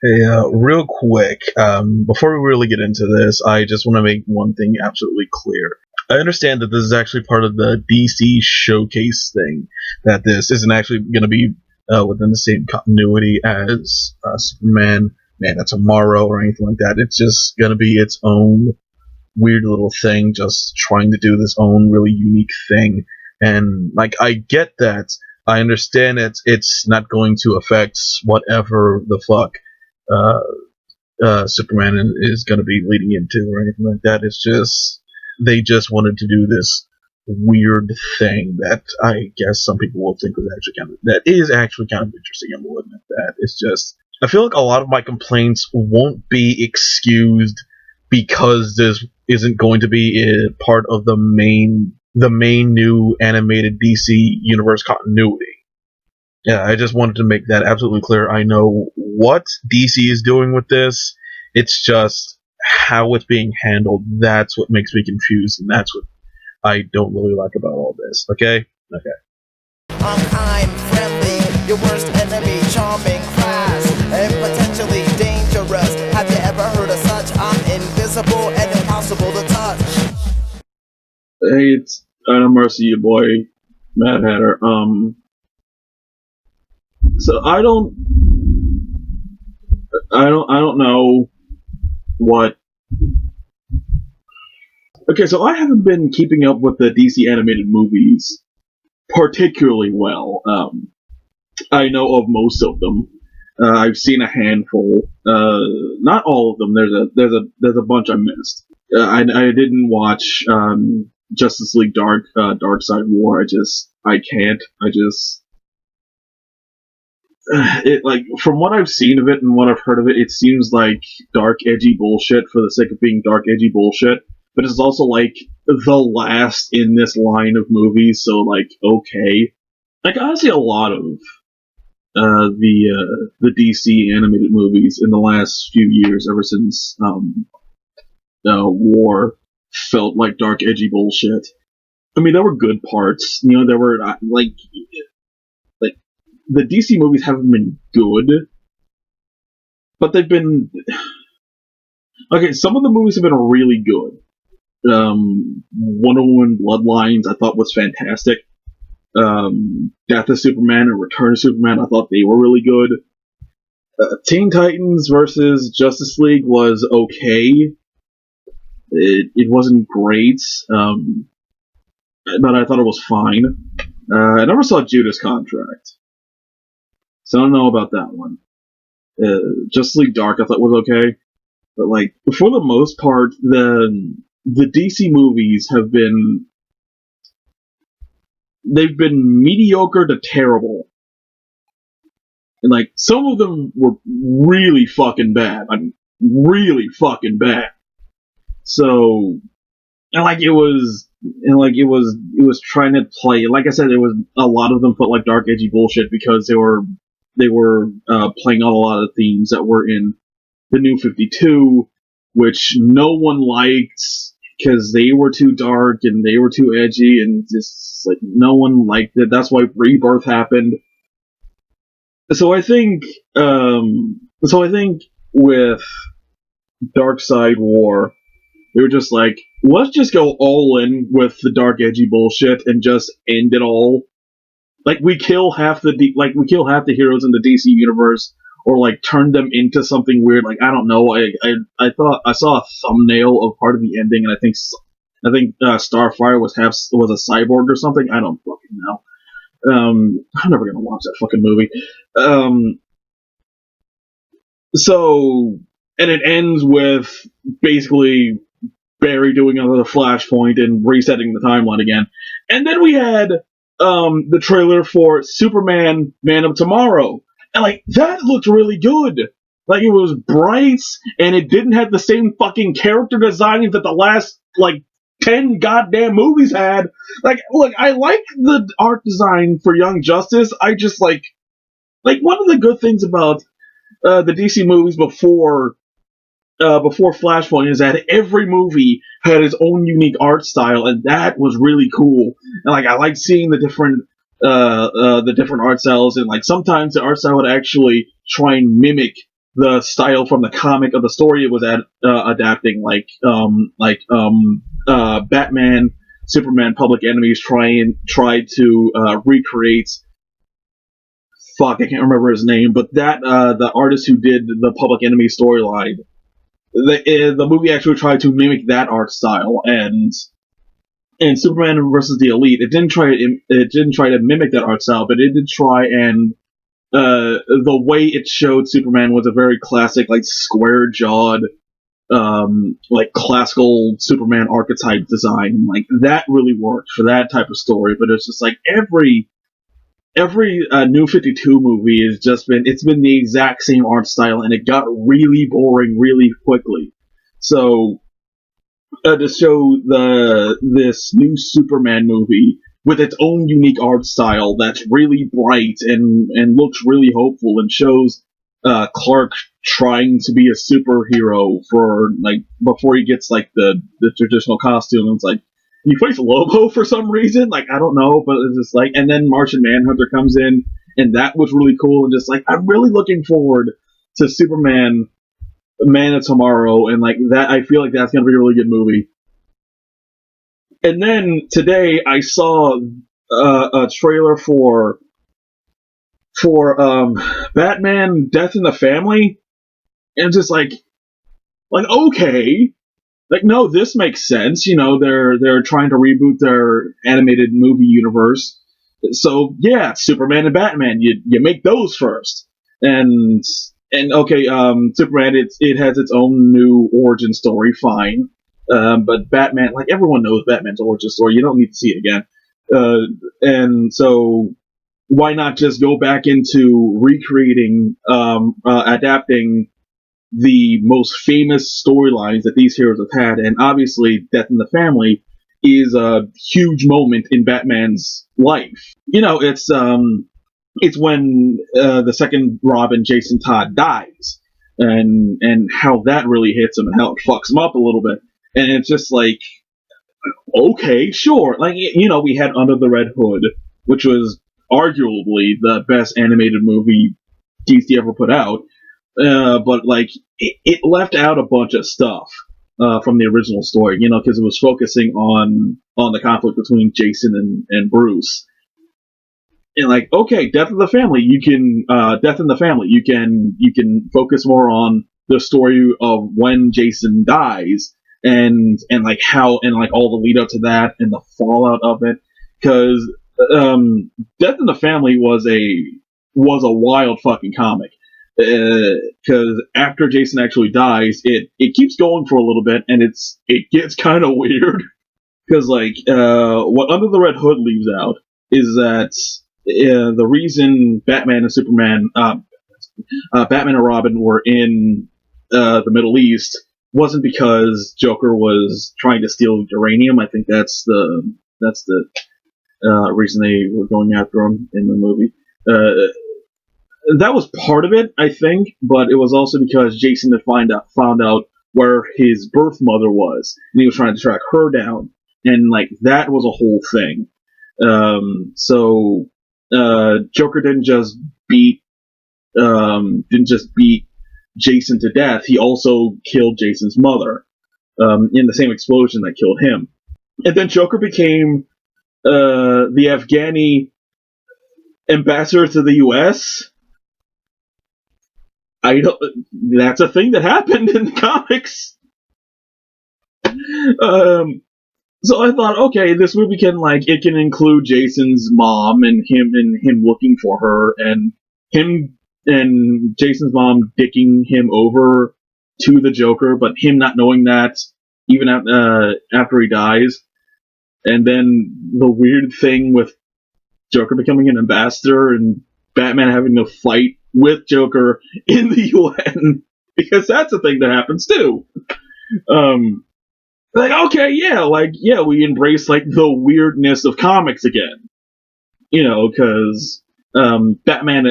Hey, real quick, before we really get into this, I just want to make one thing absolutely clear. I understand that this is actually part of the DC showcase thing, that this isn't actually going to be within the same continuity as Superman, Man of Tomorrow, or anything like that. It's just going to be its own weird little thing, just trying to do this own really unique thing. And, like, I get that. I understand that it's not going to affect whatever the fuck uh, Superman is going to be leading into or anything like that. It's just they just wanted to do this weird thing that I guess some people will think was actually kind of interesting. I will admit that. It's just I feel like a lot of my complaints won't be excused because this isn't going to be a part of the main new animated DC universe continuity. Yeah, I just wanted to make that absolutely clear. I know what DC is doing with this. It's just how it's being handled. That's what makes me confused, and that's what I don't really like about all this. Okay? Okay. I'm kind, friendly, your worst enemy, charming, fast, and potentially dangerous. Have you ever heard of such? I'm invisible and impossible to touch. Hey, it's Adam Mercy, your boy, Mad Hatter. So I don't know what. Okay, so I haven't been keeping up with the DC animated movies particularly well. I know of most of them. I've seen a handful. Not all of them. There's a bunch I missed. I didn't watch Justice League Dark Side War. I can't. It, like, from what I've seen of it and what I've heard of it, it seems like dark, edgy bullshit for the sake of being dark, edgy bullshit. But it's also like the last in this line of movies, so like okay, like honestly, a lot of the DC animated movies in the last few years, ever since War, felt like dark, edgy bullshit. I mean, there were good parts, there were like the DC movies haven't been good, but they've been okay. Some of the movies have been really good. Wonder Woman Bloodlines I thought was fantastic. Death of Superman and Return of Superman I thought they were really good. Teen Titans versus Justice League was okay. It wasn't great, but I thought it was fine. I never saw Judas Contract, so I don't know about that one. Justice League Dark I thought was okay, but like for the most part, the DC movies they've been mediocre to terrible, and like some of them were really fucking bad. I mean, really fucking bad. So, it was trying to play. Like I said, it was a lot of them felt like dark, edgy bullshit because they were playing on a lot of themes that were in the New 52, which no one liked because they were too dark and they were too edgy, and just like no one liked it. That's why Rebirth happened. So I think with Dark Side War, they were just like, let's just go all in with the dark, edgy bullshit and just end it all. Like we kill half the heroes in the DC universe, or like turn them into something weird. Like I don't know. I thought I saw a thumbnail of part of the ending, and I think Starfire was a cyborg or something. I don't fucking know. I'm never gonna watch that fucking movie. So, and it ends with basically Barry doing another flashpoint and resetting the timeline again. And then we had the trailer for Superman Man of Tomorrow. And like that looked really good. Like it was bright and it didn't have the same fucking character design that the last like 10 goddamn movies had. Like look, I like the art design for Young Justice. I just like one of the good things about the DC movies before Flashpoint is that every movie had its own unique art style, and that was really cool. And like I like seeing the different art styles, and like sometimes the art style would actually try and mimic the style from the comic of the story it was adapting, Batman, Superman, Public Enemies tried to recreate. Fuck, I can't remember his name, but that the artist who did the Public Enemy storyline, the movie actually tried to mimic that art style, and Superman versus the Elite, it didn't try to mimic that art style, but it did try, and the way it showed Superman was a very classic, like square jawed, like classical Superman archetype design. Like that really worked for that type of story. But it's just like every New 52 movie has just been the exact same art style, and it got really boring really quickly. So to show this new Superman movie with its own unique art style that's really bright and looks really hopeful and shows Clark trying to be a superhero for like before he gets like the traditional costume. It's like he plays Lobo for some reason, like I don't know, but it's just like, and then Martian Manhunter comes in, and that was really cool, and just like I'm really looking forward to Superman Man of Tomorrow, and like that, I feel like that's gonna be a really good movie. And then today I saw a trailer for Batman: Death in the Family, and just like okay, like no, this makes sense. You know, they're trying to reboot their animated movie universe, so yeah, Superman and Batman, you make those first, and okay, Superman, it has its own new origin story, fine. But Batman, like everyone knows Batman's origin story, you don't need to see it again. And so why not just go back into recreating, adapting the most famous storylines that these heroes have had, and obviously Death in the Family is a huge moment in Batman's life. You know, it's when the second Robin, Jason Todd, dies, and how that really hits him and how it fucks him up a little bit. And it's just like, okay, sure. Like, you know, we had Under the Red Hood, which was arguably the best animated movie DC ever put out. But like, it left out a bunch of stuff from the original story, you know, because it was focusing on the conflict between Jason and Bruce. And like, okay, Death in the Family, you can focus more on the story of when Jason dies, and like how, and like all the lead up to that and the fallout of it, because Death in the Family was a wild fucking comic, because after Jason actually dies, it keeps going for a little bit, and it gets kind of weird, because like what Under the Red Hood leaves out is that the reason Batman and Superman, Batman and Robin were in the Middle East wasn't because Joker was trying to steal uranium. I think that's the reason they were going after him in the movie. That was part of it, I think, but it was also because Jason had found out where his birth mother was, and he was trying to track her down, and like that was a whole thing. So Joker didn't just beat Jason to death. He also killed Jason's mother in the same explosion that killed him. And then Joker became the Afghani ambassador to the U.S. That's a thing that happened in the comics. So I thought, okay, this movie can include Jason's mom and him looking for her, and him and Jason's mom dicking him over to the Joker, but him not knowing that even after he dies. And then the weird thing with Joker becoming an ambassador and Batman having to fight with Joker in the UN, because that's a thing that happens too. Okay, yeah, we embrace the weirdness of comics again, because Batman,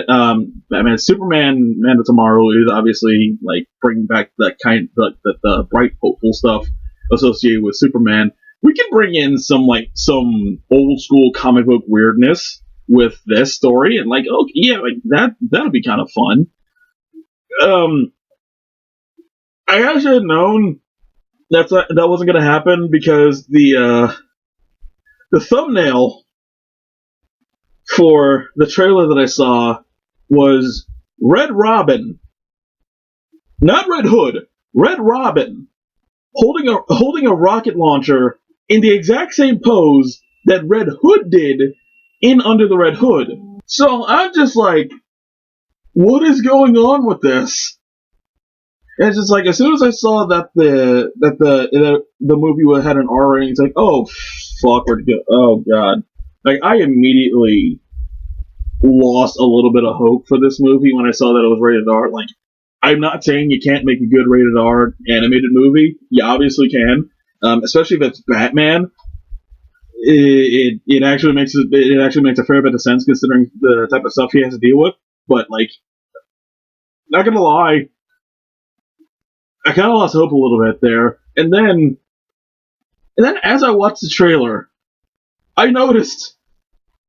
Superman, Man of Tomorrow is obviously bringing back that kind, the bright, hopeful stuff associated with Superman. We can bring in some old school comic book weirdness with this story, and that'll be kind of fun. I actually had known that wasn't going to happen because the thumbnail for the trailer that I saw was Red Robin, not Red Hood, Red Robin, holding a rocket launcher in the exact same pose that Red Hood did in Under the Red Hood. So I'm just like, what is going on with this? And it's just like, as soon as I saw that the movie had an R rating, it's like, oh fuck, oh god. Like, I immediately lost a little bit of hope for this movie when I saw that it was rated R. Like, I'm not saying you can't make a good rated R animated movie. You obviously can, especially if it's Batman. It actually makes a fair bit of sense considering the type of stuff he has to deal with. But like, not gonna lie, I kind of lost hope a little bit there. And then as I watched the trailer, I noticed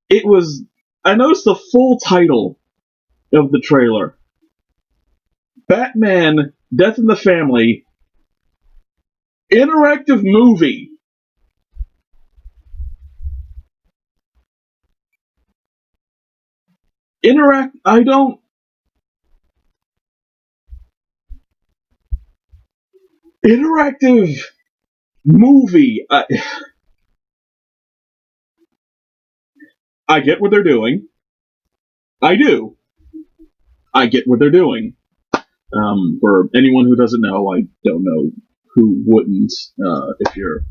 the full title of the trailer: Batman: Death in the Family interactive movie. Interactive movie. I get what they're doing. I do. I get what they're doing. For anyone who doesn't know, I don't know who wouldn't if you're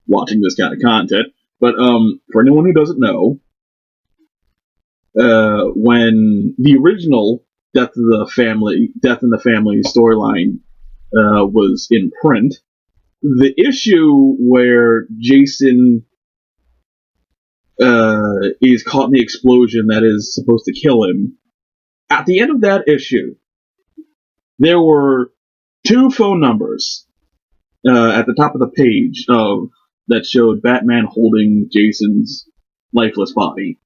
watching this kind of content. But for anyone who doesn't know, when the original Death in the Family storyline was in print, the issue where Jason is caught in the explosion that is supposed to kill him, at the end of that issue, there were 2 phone numbers at the top of the page that showed Batman holding Jason's lifeless body.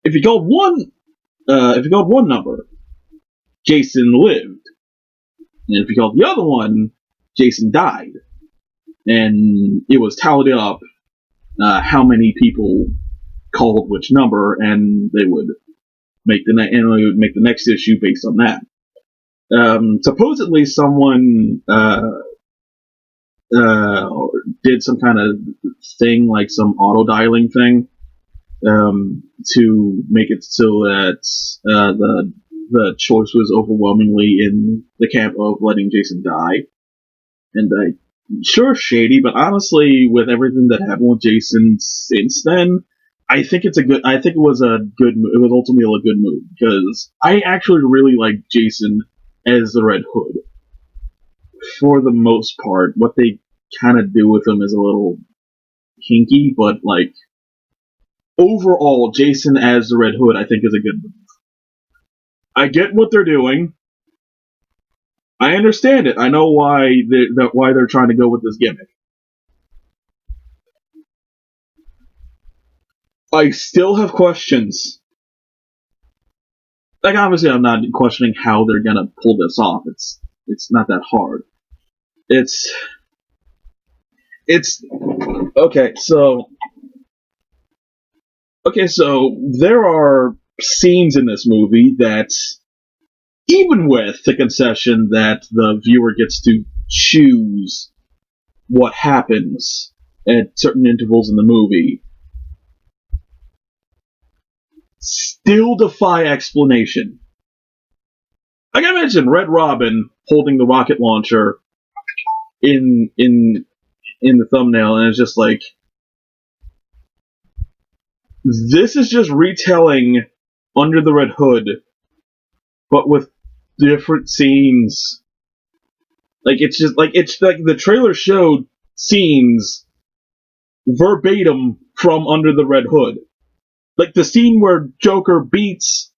If you called one number, Jason lived, and if you called the other one, Jason died. And it was tallied up how many people called which number, and they would make the next issue based on that. Supposedly, someone did some kind of thing, like some auto dialing thing, to make it so that the choice was overwhelmingly in the camp of letting Jason die. And sure, shady, but honestly, with everything that happened with Jason since then, I think it was ultimately a good move, because I actually really like Jason as the Red Hood. For the most part, what they kind of do with him is a little kinky, but like, overall, Jason as the Red Hood, I think, is a good move. I get what they're doing. I understand it. I know why they're trying to go with this gimmick. I still have questions. Like, obviously, I'm not questioning how they're gonna pull this off. It's not that hard. It's okay. So there are scenes in this movie that, even with the concession that the viewer gets to choose what happens at certain intervals in the movie, still defy explanation. Like I mentioned, Red Robin holding the rocket launcher in the thumbnail, and it's just like, this is just retelling Under the Red Hood, but with different scenes. Like, it's like the trailer showed scenes verbatim from Under the Red Hood. Like, the scene where Joker beats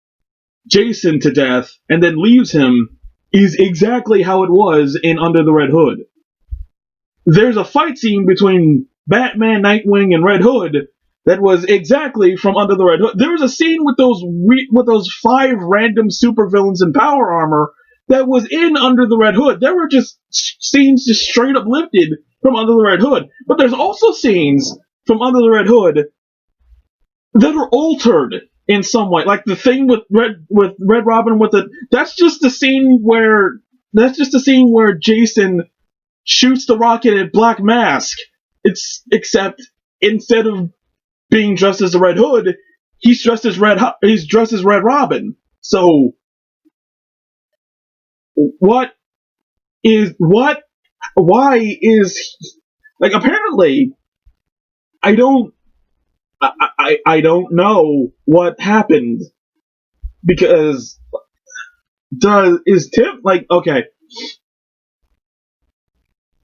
Jason to death and then leaves him is exactly how it was in Under the Red Hood. There's a fight scene between Batman, Nightwing, and Red Hood that was exactly from Under the Red Hood. There was a scene with those 5 random supervillains in power armor that was in Under the Red Hood. There were just scenes just straight up lifted from Under the Red Hood. But there's also scenes from Under the Red Hood that are altered in some way. Like the thing with Red Robin that's just the scene where Jason shoots the rocket at Black Mask. Except instead of being dressed as the Red Hood, he's dressed as Red Robin. So why is like apparently I don't know what happened because is Tim like okay.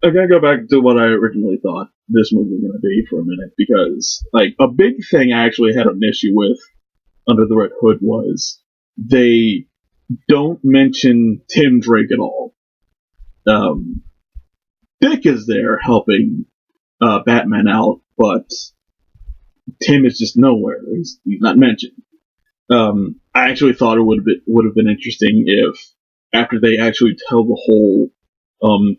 I gotta go back to what I originally thought this movie was gonna be for a minute because like a big thing I actually had an issue with Under the Red Hood was they don't mention Tim Drake at all. Dick is there helping Batman out, but Tim is just nowhere. He's not mentioned. I actually thought it would have been interesting if after they actually tell the whole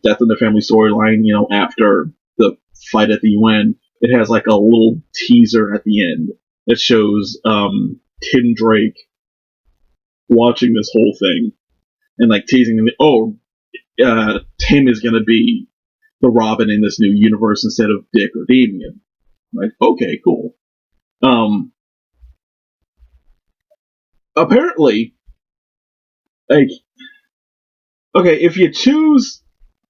Death in the Family storyline, after the fight at the UN, it has like a little teaser at the end that shows Tim Drake watching this whole thing and like teasing him. Tim is gonna be the Robin in this new universe instead of Dick or Damian. Like, okay, cool. Apparently, like, okay, if you choose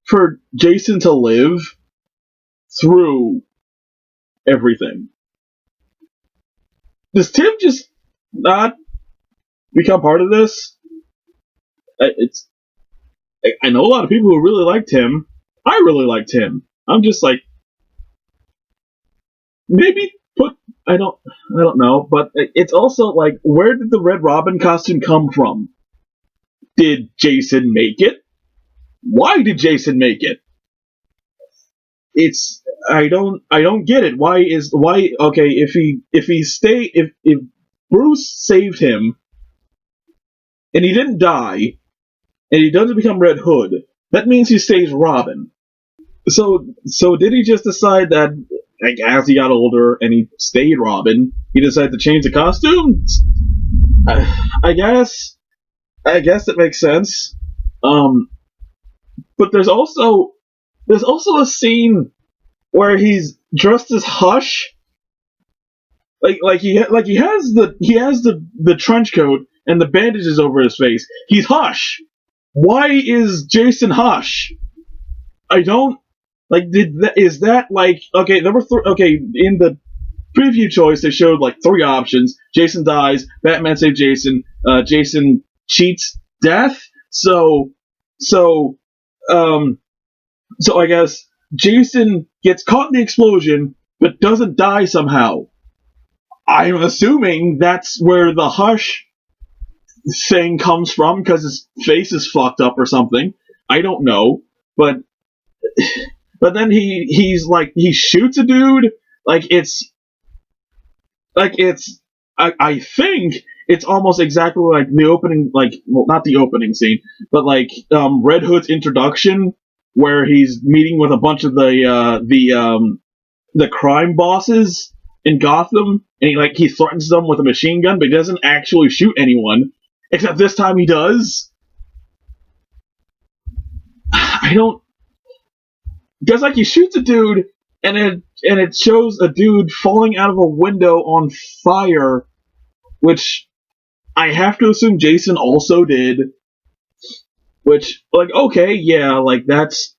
for Jason to live through everything, does Tim just not become part of this? I know a lot of people who really liked him. I really liked him. I'm just like, maybe I don't know, but it's also like, where did the Red Robin costume come from? Did Jason make it? Why did Jason make it? I don't get it. Okay, if Bruce saved him and he didn't die and he doesn't become Red Hood, that means he stays Robin. So did he just decide that, like, as he got older and he stayed Robin, he decided to change the costume? I guess it makes sense. But there's also a scene where he's dressed as Hush. He has the trench coat and the bandages over his face. He's Hush. Why is Jason Hush? I don't is that like okay? There were in the preview choice they showed like 3 options. Jason dies. Batman saves Jason. Jason cheats death. So I guess Jason gets caught in the explosion but doesn't die somehow. I'm assuming that's where the Hush thing comes from because his face is fucked up or something. I don't know, but then he shoots a dude. I think it's almost exactly like the opening, not the opening scene, but Red Hood's introduction, where he's meeting with a bunch of the crime bosses in Gotham, and he threatens them with a machine gun, but he doesn't actually shoot anyone. Except this time he does. I don't. Because he shoots a dude, and it shows a dude falling out of a window on fire, which I have to assume Jason also did. Which, okay, yeah, that's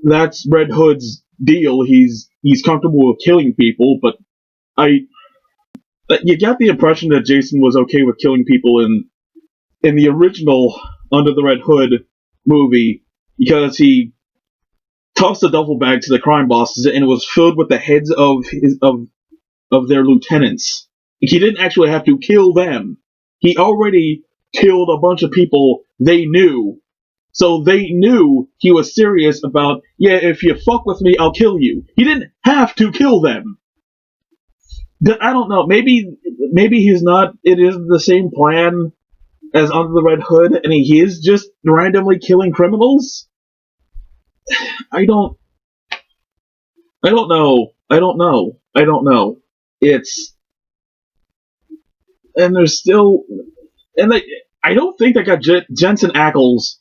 Red Hood's deal. He's comfortable with killing people, but you got the impression that Jason was okay with killing people in the original Under the Red Hood movie, because he tossed a duffel bag to the crime bosses and it was filled with the heads of their lieutenants. He didn't actually have to kill them. He already killed a bunch of people they knew. So they knew he was serious about, yeah, if you fuck with me, I'll kill you. He didn't have to kill them. I don't know. Maybe he's not. It is the same plan as Under the Red Hood, and he is just randomly killing criminals. I don't. I don't know. I don't know. I don't know. It's and there's still and they. I don't think they got Jensen Ackles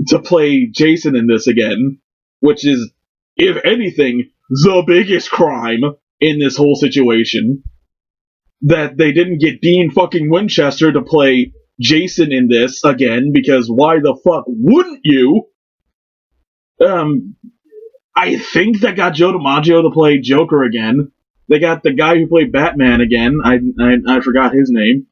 to play Jason in this again, which is, if anything, the biggest crime in this whole situation. That they didn't get Dean fucking Winchester to play Jason in this again, because why the fuck wouldn't you? I think they got Joe DiMaggio to play Joker again. They got the guy who played Batman again. I forgot his name.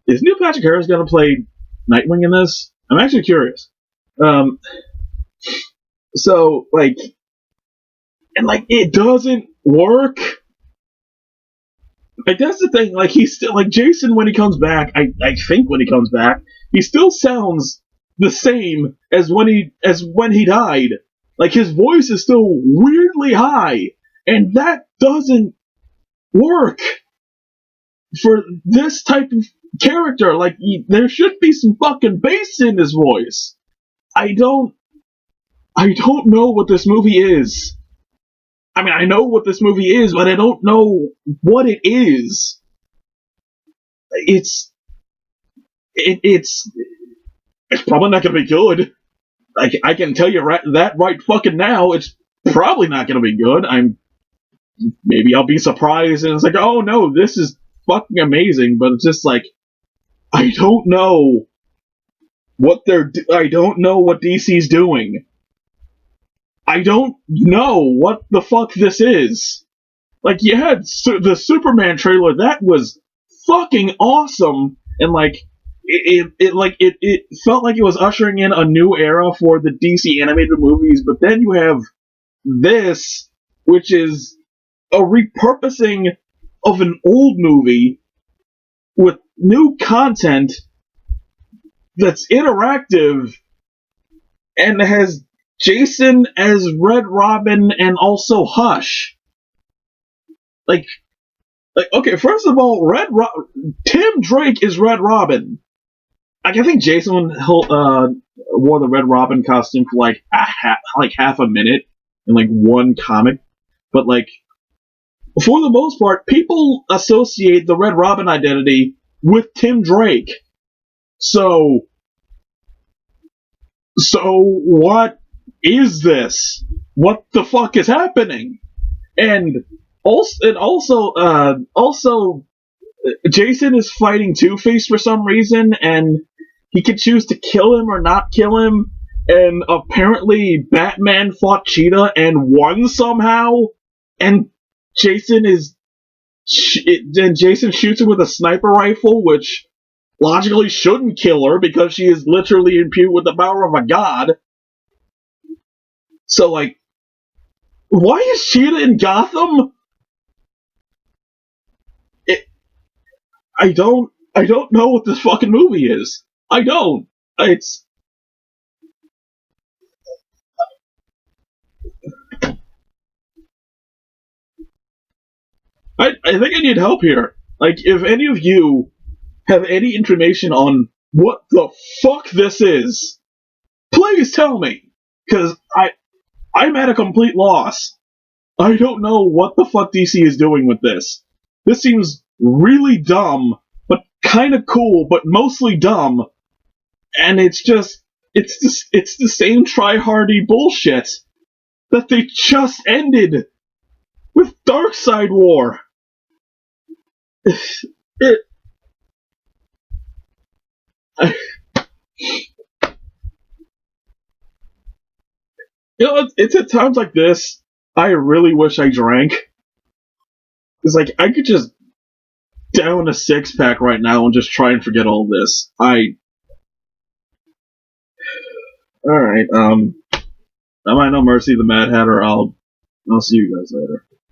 Is Neil Patrick Harris gonna play Nightwing in this? I'm actually curious. So like, and like it doesn't work. Like that's the thing. Like he's still like Jason when he comes back. I think when he comes back, he still sounds the same as when he died. Like his voice is still weirdly high, and that doesn't work for this type of character. Like there should be some fucking bass in his voice. I don't know what this movie is. I mean, I know what this movie is, but I don't know what it is. It's probably not gonna be good. I can tell you right fucking now, it's probably not gonna be good. Maybe I'll be surprised and it's like, oh no, this is fucking amazing, but it's just like, I don't know I don't know what DC's doing. I don't know what the fuck this is. Like, you had the Superman trailer, that was fucking awesome, and like, it felt like it was ushering in a new era for the DC animated movies, but then you have this, which is a repurposing of an old movie with new content that's interactive and has Jason as Red Robin and also Hush. Like okay, first of all, Tim Drake is Red Robin. Like, I think Jason wore the Red Robin costume for like half a minute in like one comic, but like for the most part, people associate the Red Robin identity with Tim Drake. So what is this? What the fuck is happening? And also, Jason is fighting Two-Face for some reason, and he could choose to kill him or not kill him. And apparently, Batman fought Cheetah and won somehow. And Jason shoots him with a sniper rifle, which logically shouldn't kill her because she is literally imbued with the power of a god. So, like, why is Cheetah in Gotham? I don't know what this fucking movie is. I don't. I think I need help here. Like, if any of you have any information on what the fuck this is, please tell me. Because I'm at a complete loss. I don't know what the fuck DC is doing with this. This seems really dumb, but kind of cool, but mostly dumb. And it's the same try-hardy bullshit that they just ended with Darkseid War. It's at times like this I really wish I drank. It's like I could just down a 6-pack right now and just try and forget all this. Alright, I'm No Mercy, the Mad Hatter. I'll see you guys later.